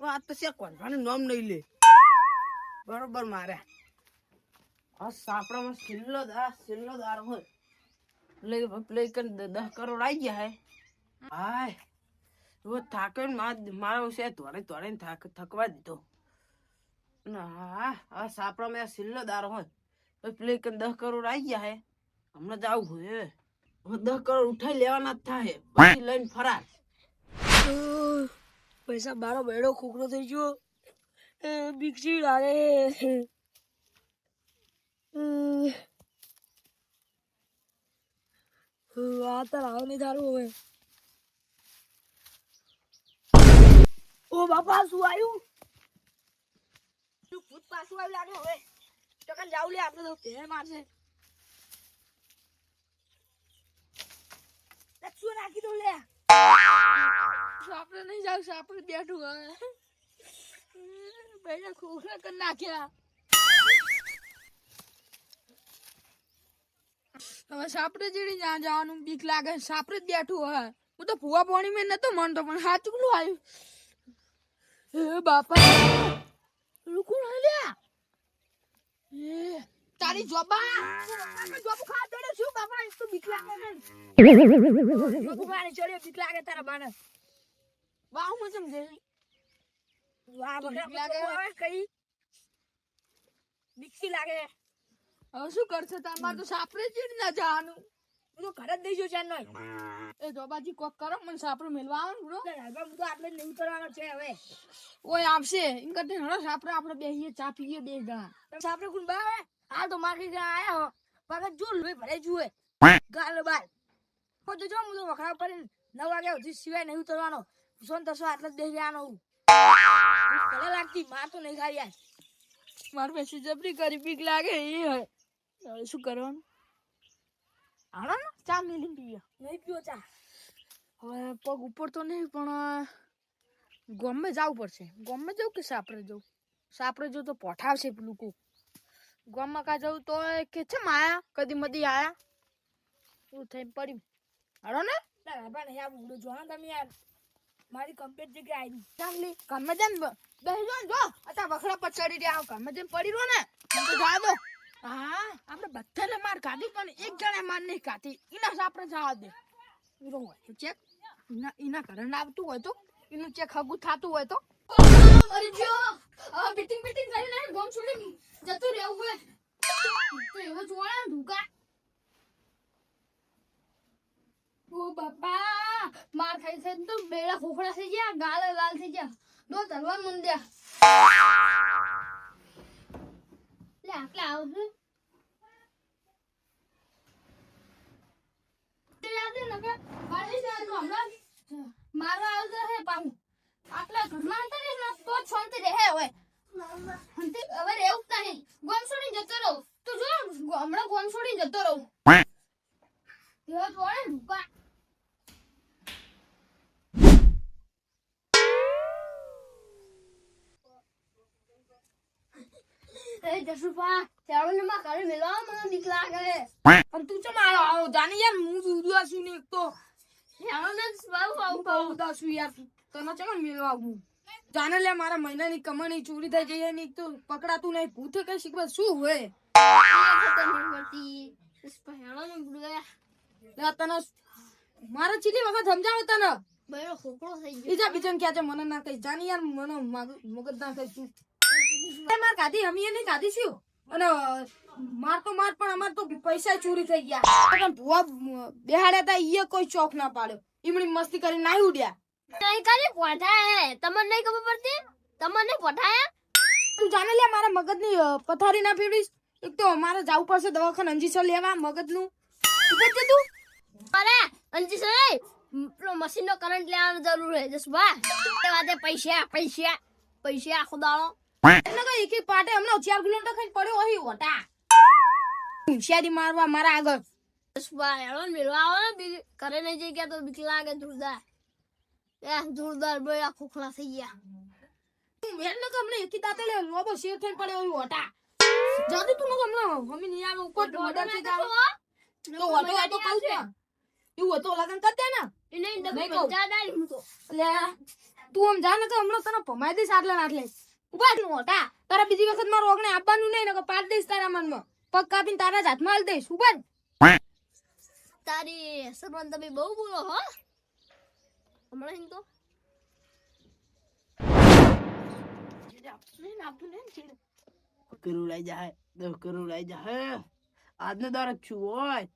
આ તો છે કોણવાનું નામ નહીં લે બરોબર મારે આ સાપડામાં છેલ્લો દાર હોય પ્લે કરી 10 કરોડ આવી ગયા હે હાય वो થાકે મારો છે તોડે થકવા દીધો આ સાપડામાં આ છેલ્લો દાર હોય પ્લે કરી 10 કરોડ આવી ગયા હે હમણાં જાવ હોય 10 કરોડ ઉઠાઈ લેવાના જ થાય પછી લઈને ફરાર પૈસા મારો બેડો ખોખરો થઈ ગયો બીકસી લાગે આ તો રાવ નહીં થારું હવે ઓ બાપા શું આવ્યું ભૂત પાછું આવી લાગે હવે તો કાલ જાવ લે આપણે તો તે મારશે શું નાખી દઉં લે આપણે નહીં જાવ આપણે બેઠું હવે બેડા ખોખરા કરી નાખ્યા હવે સાપડે જેડી જ્યાં જવાનું બીક લાગે સાપડે જ બેઠું હવે હું તો ભૂવા પાણી મેં નતો માનતો પણ હાથ ચૂકલું આવ્યું એ બાપા કોણ લ્યા એ તારી જોબા જોબ ખા દડે શું બાપા એ તો બીક લાગે ને જોબ પાણી ચડ્યો બીક લાગે તારા બાને વાહ હું સમજે વાહ બીક લાગે હવે કઈ બીક લાગે હવે શું કરશે તમારે તો સાપરે જ ના જવાનું હું તો ઘરે જ દઈ જઉં ચાર નો એ જોબાજી કોક કરો મને સાપરે મેલવા આવે બ્રો હું તો આપણે નહીં કરવાનો છે હવે ઓય આવશે એમ કરતે હળો સાપરે આપણે બેહીએ ચા પીએ બે જણા સાપરે કોણ બાવે હાલ તો માર્કેટ આયા હો પગત જો લોહી ભરે જુએ ગાલ બાલ હો તો જો હું તો વખરા પર 9 વાગે સુધી સિવાય નહીં ઉતરવાનો સોન તસો આટલા જ બેહી આનો હું કલે લાગતી માર તો નહીં ખાઈ યાર માર પાસે જબરી કરી બીક લાગે એ હવે શું કરવાનું હાલો ને ચા મેલી પીએ નહીં પીવો ચા હવે પગ ઉપર તો નહીં પણ ગમે જવું પડશે ગમે જવું કે સાપરે જવું તો પોઠાવશે પેલું કોક ગામમાં કા જવું તો કે છે માયા કદી મદી આયા શું થઈને પડ્યું હાલો ને તમે યાર મારી કમ્પ્લીટ જગ્યા આવી ચાંગલી ગમે જેમ બેસી જો જો અત્યારે વખડા પછાડી રહ્યા ગમે જેમ પડી રહ્યો ને તો જા દો હા આપણે બધાને માર કાઢી પણ એક જણે માર નહીં કાઢી એના આપણે જવા દે હીરો હોય તો ચેક એના ઘરે ના આવતું હોય તો એનું ચેક હગું થતું હોય તો મરી ગયો હવે બીટિંગ કરીને ગોમ છોડી જતું રહેવું હોય તો એવો જોડે ઢુકા ઓ બાપા માર ખાઈ છે તો બેડા ફોફડા થઈ ગયા ગાલ લાલ થઈ ગયા દો તલવાર મુંડ્યા લે આટલા આવશે તે યાદે નકે બાળી છે તો હમણાં મારવા આવશે હે પાછું આટલા ઘરમાં હતા ને તો શાંતિ રહે હવે હવે રેવું નહીં ગોમ છોડી જતો રહું તું જો હમણાં ગોમ છોડી જતો રહું એવો જોડે ઢુકા એ જસુપા ચાલો માં કરે મેલવા મને બીક લાગે પણ તું ચમ આવો જાની યાર હું દૂધવા છું ને એક તો ચાલો ને આવું દાસુ યાર તને ચમ મેલવા આવું જાને લે મારા મહિનાની કમાણી ચોરી થઈ ગઈ ને એક તો પકડાતું નહીં ભૂત કઈ શીખવા શું હોય તને મારે ચીલી વખત સમજાવો તને બરો ખોખરો થઈ ગયો બીજા બીજા ક્યાં છે મને ના કઈ જાની યાર મને મગજ ના કઈ શું માર કાઢી અમે નહીં કાઢી શું અને માર પણ અમાર તો પૈસા ચોરી થઈ ગયા પણ ભુવા બેહાડ્યા તા ઈએ કોઈ ચોક ના પાડ્યો ઈમણી મસ્તી કરી નાઈ ઉડ્યા નહીં કરી પોઠાય તમને નહીં ખબર પડતી તમને પોઠાયા તું જાને લે મારા મગજની પથારી ના ફેરવીશ એક તો મારે જાવું પડશે દવાખાને અંજીસર લેવા મગજનું ઉપર છે તું અરે અંજીસર પેલો મશીનનો કરંટ લેવાનો જરૂર છે જસબા તે વાતે પૈસા ખુદાળો એટલે કઈ એક પાટે હમણાં 4 કિલોમીટર ખાઈ પડ્યો અહીં ઓટા હોશિયારી મારવા મારા આગળ જસબા હેળો મેળવા આવો ને ઘરે નહીં જઈ ગયા તો બીક લાગે જોરદાર બોયા ખોખલા થઈ ગયા એટલે તો હમણાં એકી દાતે લે લોબો શેર થઈને પડ્યો અહીં ઓટા જલ્દી તું હમણાં મમ્મી નહીં આવે ઉપર ઓર્ડર છે જાવ તો ઓટો આ તો કહું છે એવું તો લગન કર દે ને એ નહીં ડબલ મજા ડાલી હું તો લે તું આમ જા ને તો હમણાં તને ભમાઈ દઈશ આટલે ને આટલે ઉભા તું મોટા તારા બીજી વખત મારું ઓગણે આપવાનું નહીં નકર પાડ દઈશ તારા મનમાં પગ કાપીને તારા જ હાથમાં આલી દઈશ ઉભા તારી સબન તમે બહુ બોલો હો હમણાં હિંગ તો કરોડ લઈ જાય 10 કરોડ લઈ જાય આજનો દાર જ છું હોય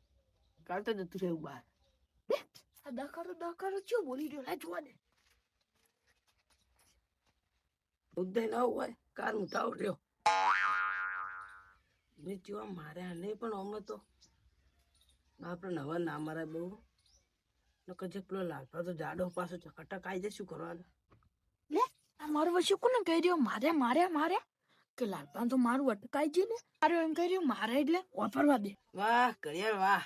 કાલ તો જતું રહેવું બહાર આ દકારો ચો બોલી રહ્યો લા જોવા દે ઉદય ના હોય કાર મુતાવ રહ્યો મેં જોવા માર્યા નહીં પણ હમણાં તો આપણે નવા ના મારા બહુ નકર જે પેલો લાલપા તો જાડો પાછો ચકટક આવી જાય શું કરવાનું લે આ મારું વચ્ચે કોને કહી રહ્યો માર્યા કે લાલપાન તો મારું અટકાઈ ગયું ને મારું એમ કહી રહ્યો મારે એટલે વાપરવા દે વાહ કરિયર વાહ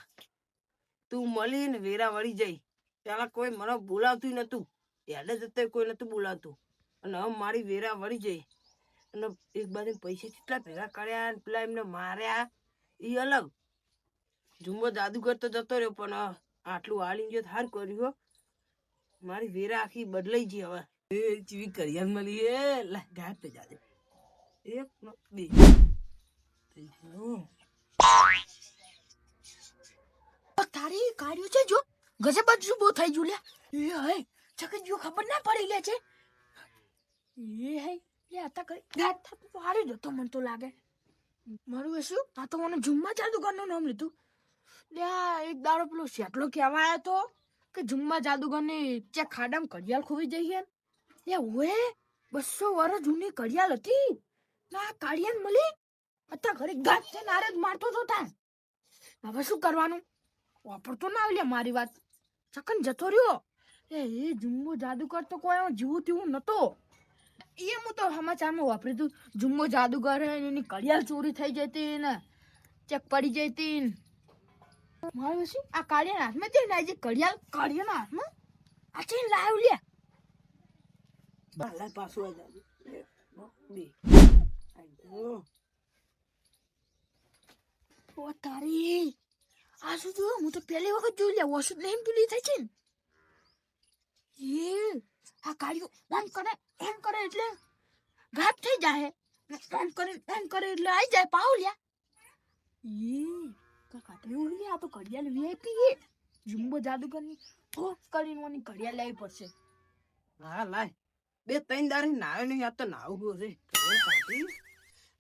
તું મળી ને વેરા વળી જઈ પેલા કોઈ મને બોલાવતું નતું યાદ જ અત્યારે કોઈ નતું બોલાવતું અને હવે મારી વેરા વળી જઈ અને એક બાજુ પૈસા કેટલા ભેગા કર્યા ને પેલા એમને માર્યા એ અલગ જુમ્બો જાદુગર તો જતો રહ્યો પણ આટલું હાલી ગયો હાર કર્યું હો મારી વેરા આખી બદલાઈ ગઈ હવે એ ચીવી કરિયર મળી એ ગાયબ થઈ જાજે એક નો બે થઈ ગયું તારી કાર્યો છે જો ગજબ જ બહુ થઈ ગયું લે એ હે ચકન જો ખબર ના પડી લે છે એ હે લે આતા કરી ગાત થતું તો હારી જતો મને તો લાગે મારું શું આ તો મને જુમ્મા જાદુગરનું નામ લીધું લે એક દાડો પેલો શેટલો કહેવાય તો કે જુમ્મા જાદુગરની ચેક ખાડામાં ઘડિયાળ ખોવી જઈએ લે ઓએ 200 વર્ષ જૂની ઘડિયાળ હતી ના ઘડિયાળ મળી અત્યારે ઘરે ગાત છે નારે જ મારતો તો તા હવે શું કરવાનું વાપરતો ના આવે મારી વાત ચકન જતો રહ્યો એ જુમ્મો જાદુગર તો કોઈ જીવું તેવું નતો એ હું તો સમાચારમાં વાપરી તું જુમ્મો જાદુગર હે એની ઘડિયાળ ચોરી થઈ જતી ને ચેક પડી જતી મારું શું આ કાળિયાના હાથમાં છે ને આજે કાળિયાના હાથમાં આ છે લાવ લે બાલા પાછું આ જાદુ બે આયો ઓ તારી આ શું જો હું તો પહેલી વખત જોઈ લે ઓછું નહીં પેલી થાય છે ને એ આ કાળિયો એમ કરે એટલે ગાયબ થઈ જાય એમ કરે એટલે આવી જાય પાવ લ્યા એ કાકાટે ઉડી આ તો ઘડિયાળ વીઆઈપી જુમ્બો જાદુગરની ઠોક કરીને ઓની ઘડિયાળ લાવી પડશે હા લાય 2-3 દારે નાવે નહીં આ તો નાવું છે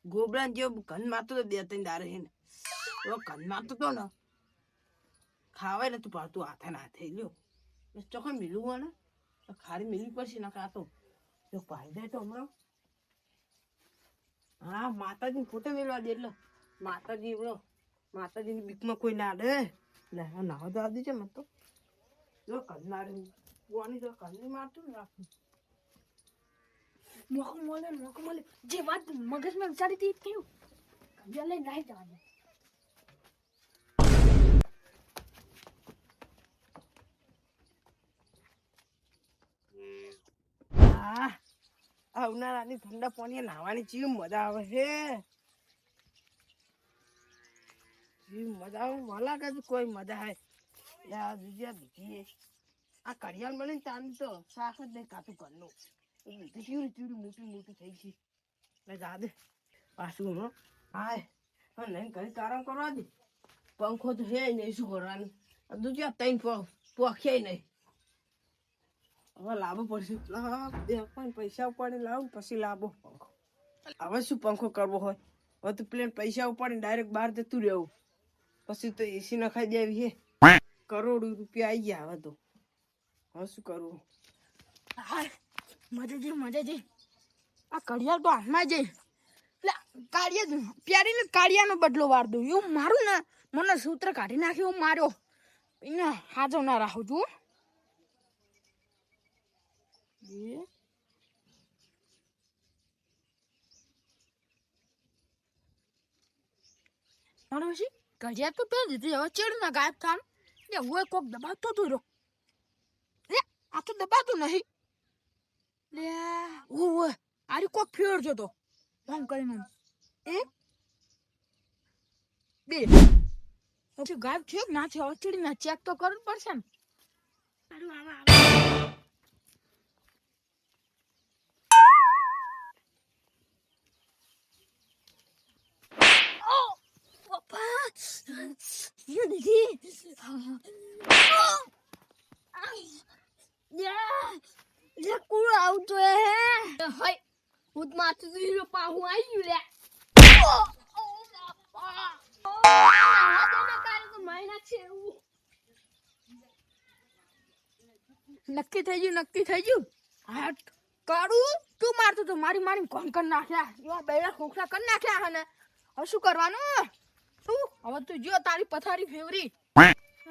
ગોબરા જેવો ઘન મારતો તો 2-3 દારે હે ને ઘન મારતો તો ને ખાવાય નતું પાડતું હાથે ના હાથે લ્યો ચોખ્ખા મિલું હોય ને ખારી મિલી પડશે ના કાતો જો પાઈ જાય તો હમણાં હા માતાજી ફોટો મેળવા દે એટલે માતાજીની બીકમાં કોઈ ના ડે લે નાવા તો આદી છે મને તો જો કન્નારે કોની તો કન્ની મારતું ને રાખું મોકો મળે જે વાત મગજમાં વિચારી હતી કેવું ઘડિયાળ લઈને નાઈ જવાનું ઉનાળાની ઠંડા પાણી નાવાની ચીવી મજા આવે છે મજા આવે मला का કોઈ મજા હે યાર બીજા બીજી આ કડિયાળ મળીને તાન તો સાસ જ નહીં કાતું કરનું ચીવડી મોટી થઈ ગઈ મેં જા દે પાછું હમણાં હાય નહીં કઈ આરામ કરવા દે પંખો તો હે નહીં શું કરવાનું દૂધિયા 3 પોખ્યાય નહીં હવે લાવવો પડશે પણ પૈસા ઉપાડી લાવું પછી લાવો પંખો હવે શું પંખો કરવો હોય હવે તો પ્લેન પૈસા ઉપાડીને ડાયરેક્ટ બહાર જતું રહેવું પછી તો એસી નખાઈ દેવી હે કરોડ રૂપિયા આવી ગયા હવે તો હવે શું કરવું મજા જઈ આ ઘડિયાળ તો હાથમાં જઈ એટલે પ્યારીને કાળિયાનો બદલો વાર દઉં એવું મારું ને મને સૂત્ર કાઢી નાખ્યું એવું માર્યો એને હાજો ના રાખું છું ઘડિયાળ તો પહેરી દીધી હવે ચેડ ના ગાયબ થાન લે હું કોક દબાવતો તો રહ્યો લે આ તો દબાતું નહીં લે ઓય આરી કોક ફેરજો તો આમ કરીને એક બે પછી ગાયબ થયો કે ના થયો ચીડી ના ચેક તો કરવું પડશે ને બાપા ये देखिए ये कौन आउट है हाय खुद मारते तो ये पाहु आई લે નક્કી થઈ ગયું હા કાળું તું મારતો તો મારી કોણ કરી નાખ્યા એવા બેડા ખોખલા કરી નાખ્યા હે ને હવે શું કરવાનું શું હવે તું જો તારી પથારી ફેવરી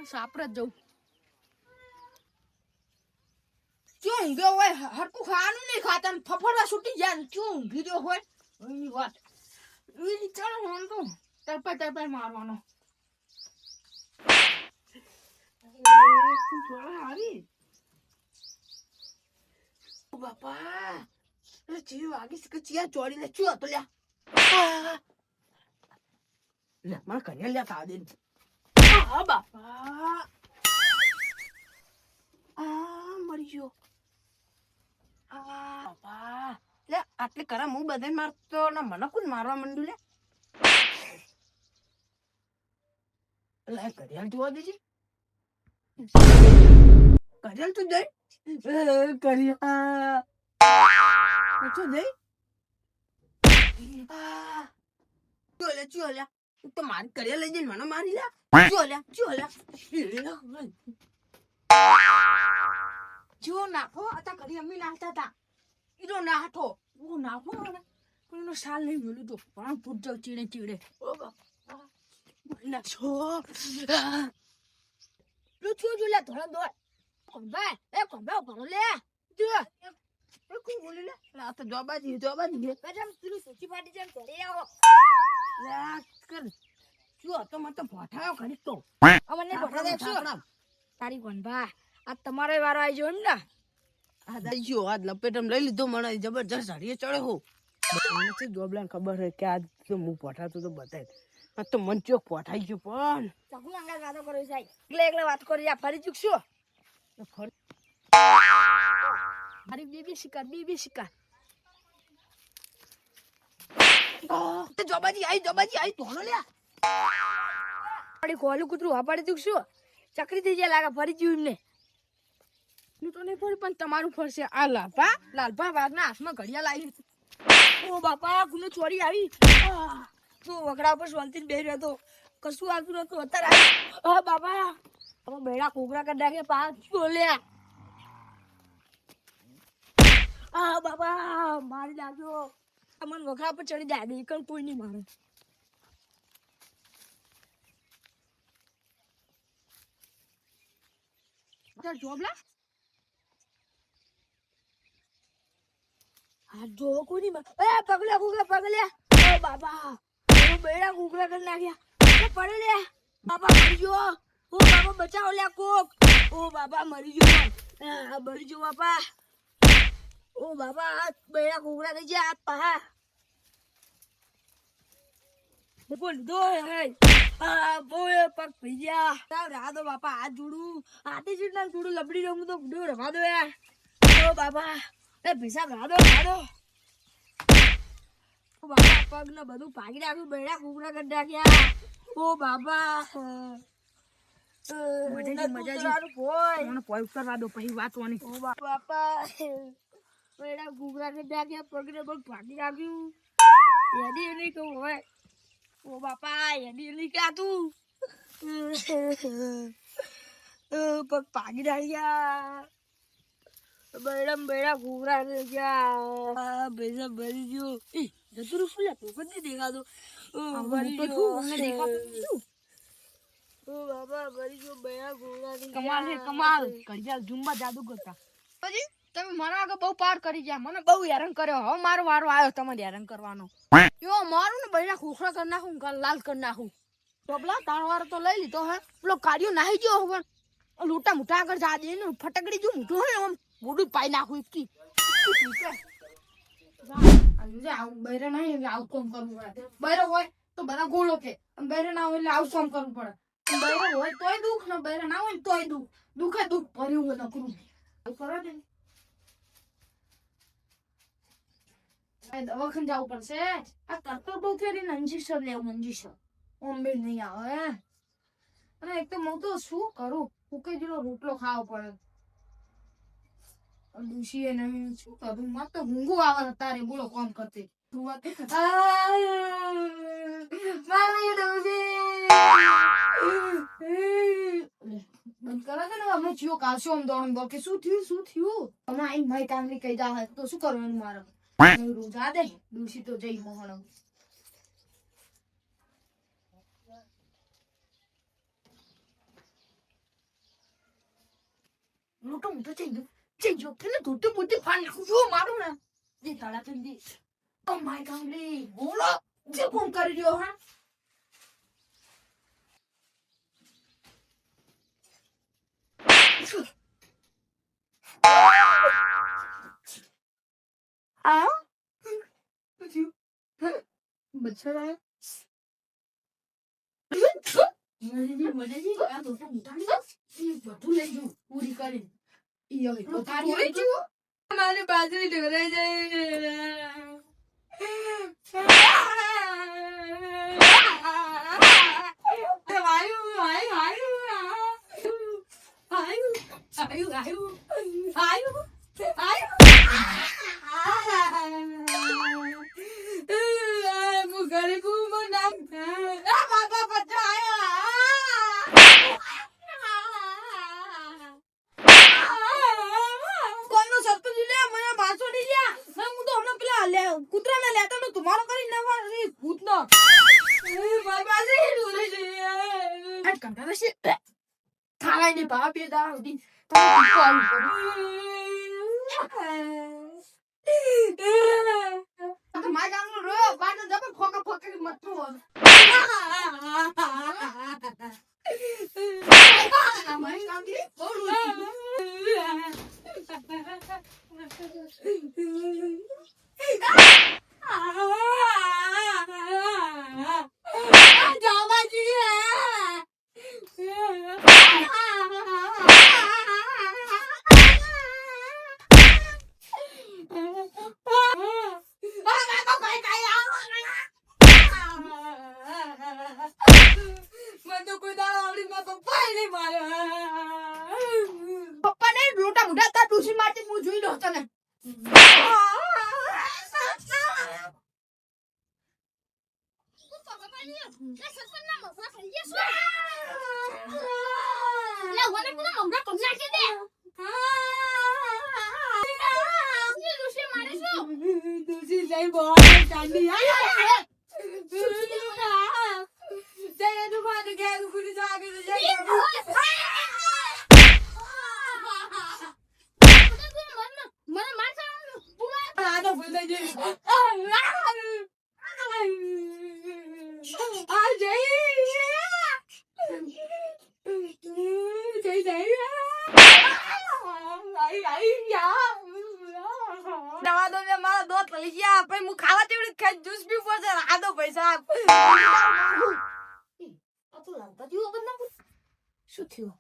સાપરે જ જવું ક્यों ઊંઘ્યો હોય હરકું ખાવાનું નહીં ખાતા ને ફફડવા છૂટી જાય ને ક્यों ઊંઘી રહ્યો હોય એની વાત એ ચાલો હું તો તરપાઈ મારવાનો હારી બાપા ચીવી વાગી છે કે ચિયા ચોરી લે ચું હતો લ્યા લે મને કન્યા લ્યા ખા દે હા બાપા મરી ગયો બાપા લે આટલે કરા હું બધાને મારતો ને મને કોણ મારવા માંડ્યું લે ઘડિયાળ જોવા દેજે ઘડિયાળ તું જઈ ઘડિયાળ શું જઈ ચોલ્યા તો મારી ઘડિયાળ લઈ જઈને મને મારી લે ચોલ્યા જો નાખો હતા ઘડી અમ્મી નાખતા હતા ઈનો નાખો હું નાખો ને પણ એનો સાલ નહીં મળ્યું તો પણ પૂછ જાવ ચીડે ઓ બાપા નાખો જો લે ધોળા દોડ કોંબા ભરો લે જો એ કોણ બોલે લે આ તો જોબાજી બેટા તું સોચી પાડી જેમ ઘરે આવો લે કર જો તો મત ભોઠાયો ઘડી તો અમને ભોઠા દેખજો તારી કોંબા આ તમારે વારો આવી ગયો ને આ દઈ ગયો આજ લપેટમ લઈ લીધો મને જબરજસ્ત હરીએ ચડે હો મને તો જોબલાને ખબર છે કે આજ તો હું પોઠાતો તો બતાય આ તો મન ચોક પોઠાઈ ગયો પણ ચકુ અંગા વાતો કરો જાય એકલે વાત કરી આ ફરી ચૂકશો મારી બીબી શિકાર તો જોબાજી આઈ ધોનો લ્યા કોલું કૂતરું વાપાડી ચૂકશો ચકરી થઈ જાય લાગે ફરી જીવ એમને હું તો નહીં ફરી પણ તમારું ફરશે આ લાલભા વાઘના હાથમાં ઘડિયાળ આવી ઓ બાપા ગુનો ચોરી આવી તો વગડા પર શાંતિને બેહી રહ્યો તો કશું આવતું નતું અત્યારે આવી બાપા હવે બેડા કોકરા કરી નાખે પાંચ બોલ્યા બાપા મારી લાગ્યો મને વગડા પર ચડી જાય કણ કોઈ નહીં મારે જોબલા આ જો કોની પગલા ઓ બાબા બેડા કુકડા કરી નાખ્યા પડે લે બાબા મરી ગયો ઓ બાબા બચાવો લે કોક ઓ બાબા મરી ગયો બાપા ઓ બાબા બેડા કુકડા કરી ગયા પા બોલ દો હે બોય પગ ભીજા રાધો બાપા હાથ જોડું હાથે જેટલા જોડું લબડી રહું તો બુડો રવા દો યાર ઓ બાપા એ ભીસા રાધો ઓ બાપા પગ ને બધું ભાગી નાખ્યું બેડા કુકડા કરી નાખ્યા ઓ બાપા મજા પોઈ કરવા દો પછી વાતવાની ઓ બાપા બેડા કુકડા કરી નાખ્યા પગને પગ ભાગી નાખ્યું યાદી નહીં કહું હવે ઓ બાપા યાદી નહીં ક્યાં તું પગ ભાગી નાખ્યા બેડા ઘૂઘરા ને ગયા ભેજા ભરી ગયો જતું રૂપ લે તો કદી દેખાતો ભરી ગયો અમને દેખાતું ઓ બાબા ભરી ગયો બેડા ઘૂઘરા ને કમાલ કડિયાલ ઝુંબા જાદુ કરતા પછી તમે મારા આગળ બહુ પાર કરી ગયા મને બહુ હેરાન કર્યો હવે મારો વારો આવ્યો તમારે હેરાન કરવાનો યો મારું ને બેડા ઘૂઘરા કરી નાખું લાલ કરી નાખું ટોપલા તારો વારો તો લઈ લીધો હે પેલો કાઢ્યો નાહી ગયો હવે લોટા મોટા આગળ જા દે ને ફટકડી જો મોટું હોય ને મોડું પાઈ નાખું ઇતકી બૈરા નહીં આવું કામ કરવું પડે બૈરો હોય તો બધા ગોળો કે બૈરા ના હોય એટલે આવું કામ કરવું પડે બૈરો હોય તોય દુઃખ ને બૈરા ના હોય તોય દુઃખ ભર્યું હોય નકરું કરવા દે દવાખાને જવું પડશે આ કરતો બહુ ફેરી ઇન્જેક્શન લેવું ઇન્જેક્શન ઓમ બી નહીં આવે અને એક તો હું તો શું કરું ફૂકે જેલો રોટલો ખાવો પડે ડુસી એને શું કરું મારે તો ઊંઘું આવે તારે બોલો કોમ કરતી બંધ કરે છે ને અમે ચિયો કાશો આમ દોડ કે શું થયું અમે આઈ મારી કાંગરી કહી જા તો શું કરવાનું મારે રોજા દે ડુસી તો જઈ મોહણ લોટો મોટો ચેન્જ પેલે દૂધ બુદ્ધિ ફાન નાખું જો મારું ને જે તાળા ચંદી ઓ માય કાંગલી બોલો જે કોમ કરી રહ્યો હા આ મચ્છર આયા મને આ તો મોટા બધું લઈ જવું પૂરી કરી મારી બાજરી ઢગરાઈ કૂતરાને લેતા નો તમારો કરી નવા ભૂતનો ખાવાય ને ભાવ બે દાડો દી માય ગામનો રોયો બાદ જબર ફોકા ફોકા મત માય ગામની પપ્પા ને રોટા મુઢા તા ટુસી મારતી હું જોઈ લો તને દવા દો ને મારા દોત પૈસા પછી હું ખાવા તેવડી ખાઈ જ્યુસ પી પડશે આ દો પૈસા આ તો લાગતા જીવો બદનામ શું થયું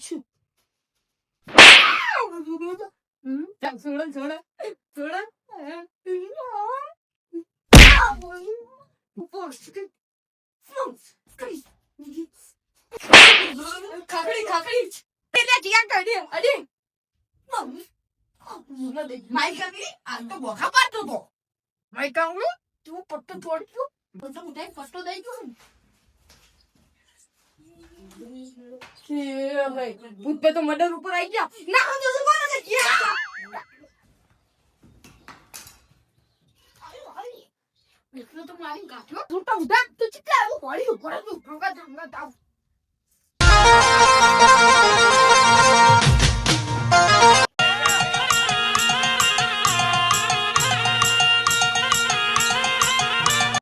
શું ખાકડી ખાકડી એટલે ટીયા કાઢી અડી માઈ કાંગલી આ તો બોખા પાડતો તો માઈ કાંગલું તું પટ્ટો છોડ્યો તો ઉઠાઈ પટ્ટો દઈ ગયો કે ભાઈ ભૂત પે તો મર્ડર ઉપર આવી ગયા ના તો સુવાનો છે ગયા એટલો તો મારી ગાંઠો તું તો ઉઠા તું ચિત્તા આવું પડી ઉપર તું ભગા ધંગા તાવ